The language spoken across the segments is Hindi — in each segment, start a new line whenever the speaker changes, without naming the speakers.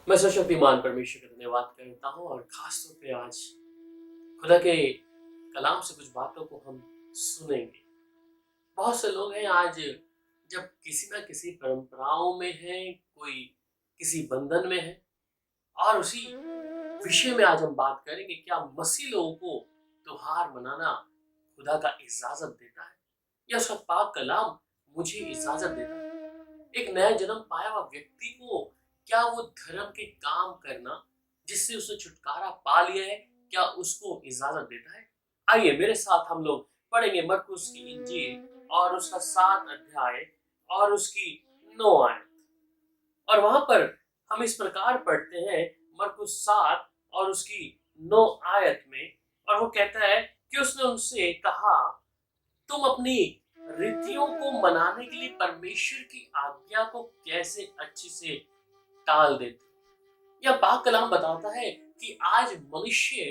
मैं सर्वशक्तिमान परमेश्वर का धन्यवाद करता हूँ और खास तौर पे आज खुदा के कलाम से कुछ बातों को हम सुनेंगे। बहुत से लोग हैं आज जब किसी ना किसी परंपराओं में हैं, कोई किसी बंधन में है और उसी विषय में आज हम बात करेंगे। क्या मसीह लोगों को त्योहार मनाना खुदा का इजाज़त देता है या उसका पाक कलाम मुझे इजाज़त देता है? एक नया जन्म पाया हुआ व्यक्ति को क्या वो धर्म के काम करना जिससे उसने छुटकारा पा लिया है, क्या उसको इजाजत देता है? आइए मेरे साथ हम लोग पढ़ेंगे मरकुस की इंजील और उसका 7 अध्याय और उसकी 9 आयत। और वहां पर हम इस प्रकार पढ़ते हैं मरकुस 7 और उसकी 9 आयत में। और वो कहता है कि उसने उनसे कहा, तुम अपनी रीतियों को मनाने के लिए परमेश्वर की आज्ञा को कैसे अच्छे से टाल देते हो। यह पाक कलाम बताता है कि आज मनुष्य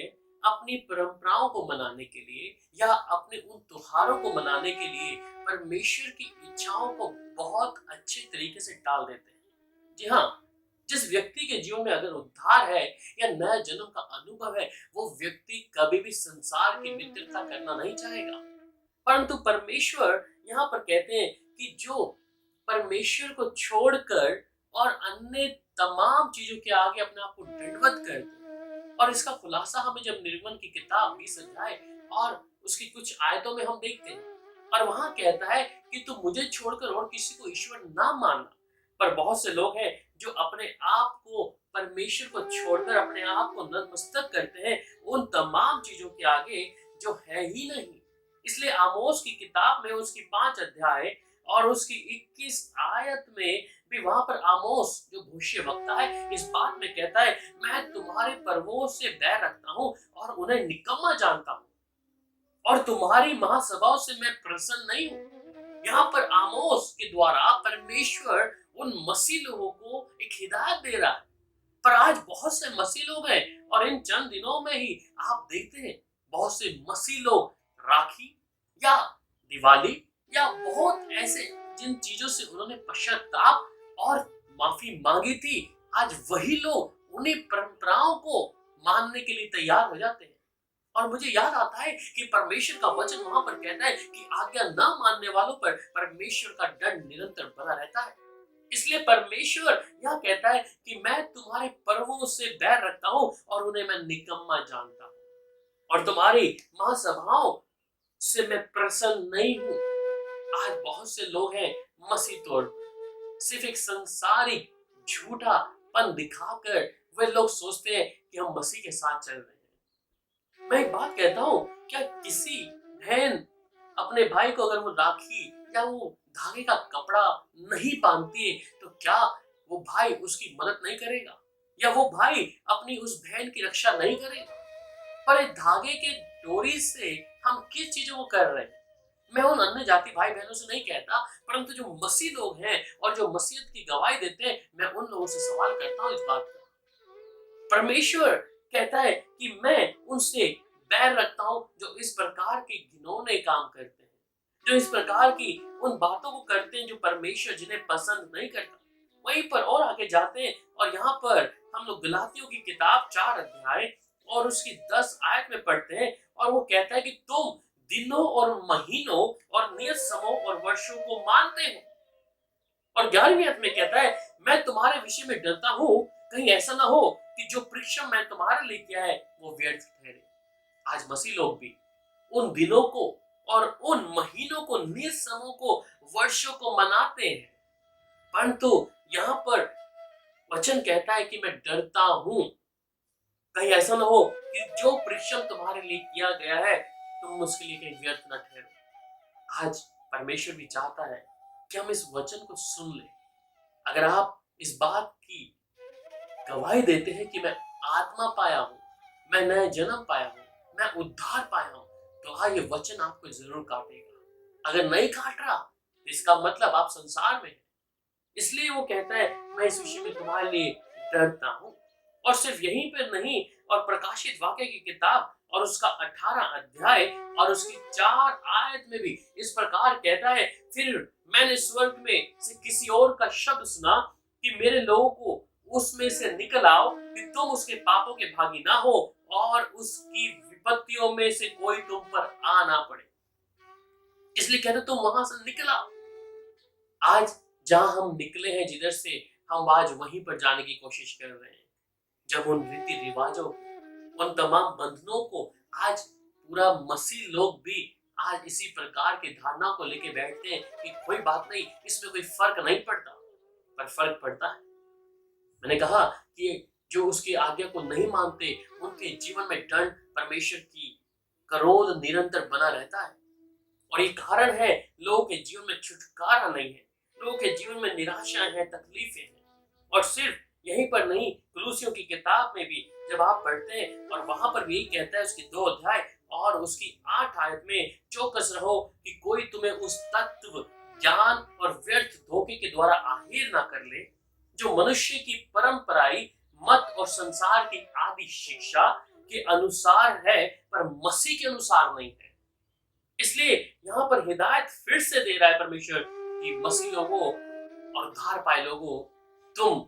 अपनी परंपराओं को मनाने के लिए या अपने उन त्योहारों को मनाने के लिए परमेश्वर की इच्छाओं को बहुत अच्छे तरीके से टाल देते हैं। जी हाँ, जिस व्यक्ति के जीवन में अगर उद्धार है या नया जन्म का अनुभव है, वो व्यक्ति कभी भी संसार की मित्रता करना नहीं चाहेगा। परंतु परमेश्वर यहाँ पर कहते हैं कि जो परमेश्वर को छोड़कर और अन्य तमाम चीजों के आगे अपने आप को दंडवत कर दे। और इसका खुलासा हमें जब निर्गमन की किताब 20 अध्याय और उसकी कुछ आयतों में हम देखते हैं। और वहां कहता है कि तू मुझे छोड़कर और किसी को ईश्वर ना मानना। पर बहुत से लोग हैं जो अपने आप को परमेश्वर को छोड़कर अपने आप को नतमस्तक करते हैं उन तमाम चीजों के आगे जो है ही नहीं। इसलिए आमोस की किताब में उसकी 5 अध्याय और उसकी 21 आयत में भी वहां पर आमोस जो भविष्यवक्ता है इस बात में कहता है, मैं तुम्हारे पर्वों से बैर रखता हूं और उन्हें निकम्मा जानता हूं और तुम्हारी महासभाओं से मैं प्रसन्न नहीं हूं। यहाँ पर आमोस के द्वारा परमेश्वर उन मसीह लोगों को एक हिदायत दे रहा है। पर आज बहुत से मसीह लोग हैं और इन चंद दिनों में ही आप देखते हैं बहुत से मसीह लोग राखी या दिवाली या बहुत ऐसे जिन चीजों से उन्होंने पश्चाताप और माफी मांगी थी, आज वही लोग उन्हीं परंपराओं को मानने के लिए तैयार हो जाते हैं। और मुझे याद आता है कि परमेश्वर का वचन वहां पर कहता है कि आज्ञा ना मानने वालों पर परमेश्वर का दंड निरंतर बना रहता है। इसलिए परमेश्वर यह कहता है कि मैं तुम्हारे पर्वों से बैर रखता हूं और उन्हें मैं निकम्मा जानता हूं और तुम्हारी महासभाओं से मैं प्रसन्न नहीं हूं। आज बहुत से लोग हैं मसीह तौर पर सिर्फ एक संसारिक झूठापन दिखाकर वे लोग सोचते हैं कि हम मसीह के साथ चल रहे हैं। मैं एक बात कहता हूं, क्या किसी बहन अपने भाई को अगर वो राखी या वो धागे का कपड़ा नहीं बांधती है तो क्या वो भाई उसकी मदद नहीं करेगा या वो भाई अपनी उस बहन की रक्षा नहीं करेगा? पर इस धागे के डोरी से हम किस चीजों को कर रहे हैं? मैं उन अन्य जाति भाई बहनों से नहीं कहता, परंतु जो मसीह लोग हैं और जो मसीहत की गवाही देते हैं, मैं उन लोगों से सवाल करता हूँ इस बात का। परमेश्वर कहता है कि मैं उनसे बैर रखता हूं जो इस प्रकार के घिनौने काम करते हैं, जो इस प्रकार की उन बातों को करते हैं जो परमेश्वर जिन्हें पसंद नहीं करता। वहीं पर और आगे जाते हैं और यहाँ पर हम लोग गलातियों की किताब 4 अध्याय और उसकी 10 आयत में पढ़ते हैं। और वो कहता है कि तुम दिनों और महीनों और नियत समयों और वर्षों को मानते हो। और 11वीं आयत में कहता है, मैं तुम्हारे विषय में डरता हूं, कहीं ऐसा ना हो कि जो परिश्रम मैं तुम्हारे लिए किया है वो व्यर्थ ठहरे। आज मसीह लोग भी उन दिनों को और उन महीनों को, नियत समयों को, वर्षों को मनाते हैं, परंतु यहाँ पर वचन कहता है कि मैं डरता हूं, कहीं ऐसा ना हो कि जो परिश्रम तुम्हारे लिए किया गया है तुम उसके लिए कहीं व्यर्थ न ठहरो। आज परमेश्वर भी चाहता है कि हम इस वचन को सुन लें। अगर आप इस बात की गवाही देते हैं कि मैं आत्मा पाया हूं, मैं नया जन्म पाया हूं, मैं उद्धार पाया हूं, तो हाँ, ये वचन आपको जरूर काटेगा। अगर नहीं काट रहा तो इसका मतलब आप संसार में हैं। इसलिए वो कहता है, मैं इस विषय में तुम्हारे लिए डरता हूं। और सिर्फ यहीं पर नहीं, और प्रकाशित वाक्य की किताब और उसका 18 अध्याय और उसकी 4 आयत में भी इस प्रकार कहता है, फिर मैंने स्वर्ग में से किसी और का शब्द सुना कि मेरे लोगों को उसमें से निकल आओ कि तुम उसके पापों के भागी ना हो और उसकी विपत्तियों में से कोई तुम पर आ ना पड़े। इसलिए कहते तुम वहां से निकल आओ। आज जहां हम निकले हैं, जिधर से हम आज वहीं पर जाने की कोशिश कर रहे हैं। जब उन रीति रिवाजों को, उन तमाम बंधनों को आज पूरा मसीह लोग भी आज इसी प्रकार की धारणा को लेके बैठते हैं कि कोई बात नहीं, इसमें कोई फर्क नहीं पड़ता। पर फर्क पड़ता है। मैंने कहा कि जो उसकी आज्ञा को नहीं मानते, उनके जीवन में दंड, परमेश्वर की क्रोध निरंतर बना रहता है। और ये कारण है, लोगों के जीवन में छुटकारा नहीं है, लोगों के जीवन में निराशा है, तकलीफें हैं। और सिर्फ यहीं पर नहीं, कुलूसियों की किताब में भी जब आप पढ़ते हैं और वहां पर भी यही कहता है, उसकी 2 अध्याय और उसकी 8 आयत में, चौकस रहो कि कोई तुम्हें उस तत्व, ज्ञान और व्यर्थ धोखे के द्वारा आहीर ना कर ले, जो मनुष्य की परंपराई मत और संसार की आदि शिक्षा के अनुसार है, पर मसीह के अनुसार नहीं है। इसलिए यहाँ पर हिदायत फिर से दे रहा है परमेश्वर कि मसीह लोगों और उद्धार पाए लोगों, तुम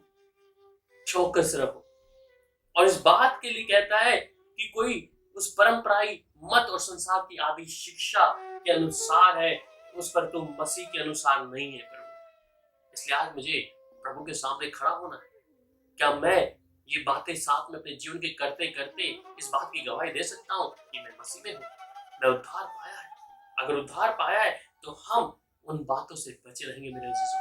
चौकस रहो। और इस बात के लिए कहता है कि कोई उस परंपराई मत और संसार की आदि शिक्षा के अनुसार है, उस पर तुम मसीह के अनुसार नहीं है प्रभु। इसलिए आज मुझे प्रभु के सामने खड़ा होना है। क्या मैं ये बातें साथ में अपने जीवन के करते करते इस बात की गवाही दे सकता हूँ कि मैं मसीह में हूँ, मैं उद्धार पाया है। अगर उद्धार पाया है तो हम उन बातों से बचे रहेंगे मेरे अजीजों।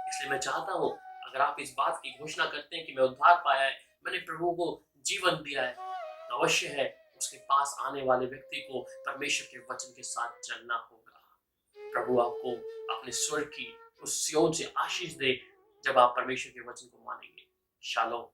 इसलिए मैं चाहता हूँ, अगर आप इस बात की घोषणा करते हैं कि मैं उद्धार पाया है, मैंने प्रभु को जीवन दिया है, तो अवश्य है उसके पास आने वाले व्यक्ति को परमेश्वर के वचन के साथ चलना होगा। प्रभु आपको अपने स्वर्ग की उस सियोन से आशीष दे जब आप परमेश्वर के वचन को मानेंगे। शालोम।